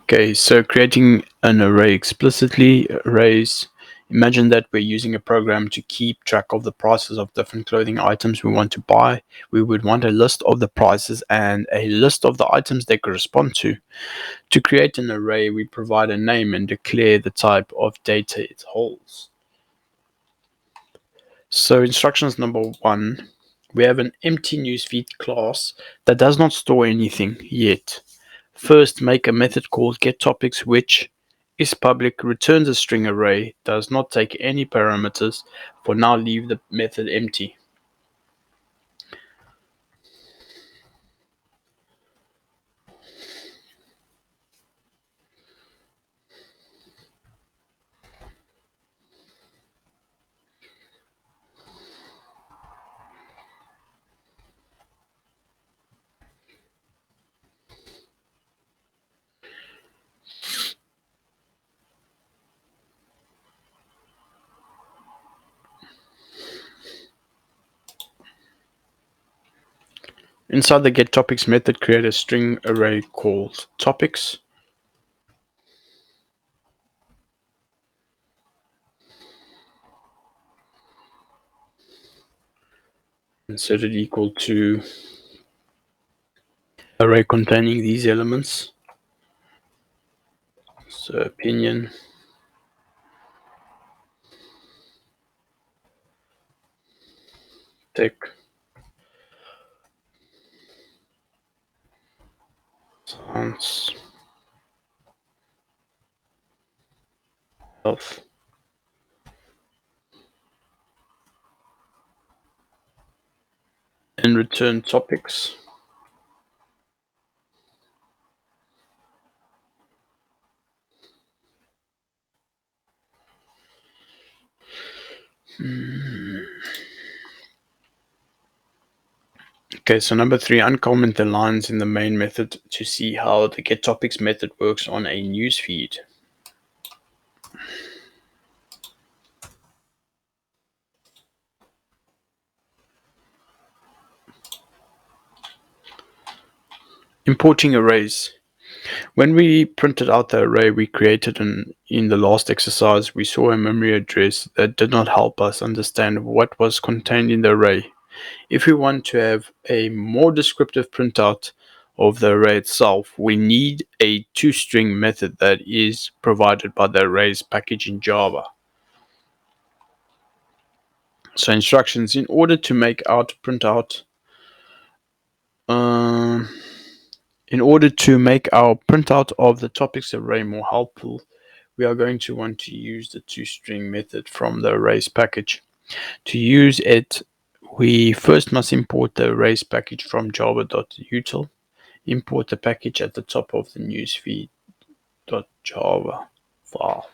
Okay, so creating an array explicitly. Arrays. Imagine that we're using a program to keep track of the prices of different clothing items we want to buy. We would want a list of the prices and a list of the items they correspond to. To create an array, we provide a name and declare the type of data it holds. So instructions number one, we have an empty newsfeed class that does not store anything yet. First, make a method called getTopics, which is public, returns a string array, does not take any parameters. For now, leave the method empty. Inside the getTopics method, create a string array called topics. And set it equal to array containing these elements. So opinion, tech, science, health. And return topics. Okay, so number three, uncomment the lines in the main method to see how the getTopics method works on a newsfeed. Importing arrays. When we printed out the array we created in the last exercise, we saw a memory address that did not help us understand what was contained in the array. If we want to have a more descriptive printout of the array itself, we need a toString method that is provided by the arrays package in Java. So instructions, in order to make our printout of the topics array more helpful, we are going to want to use the toString method from the arrays package. To use it, we first must import the arrays package from java.util. Import the package at the top of the newsfeed.java file.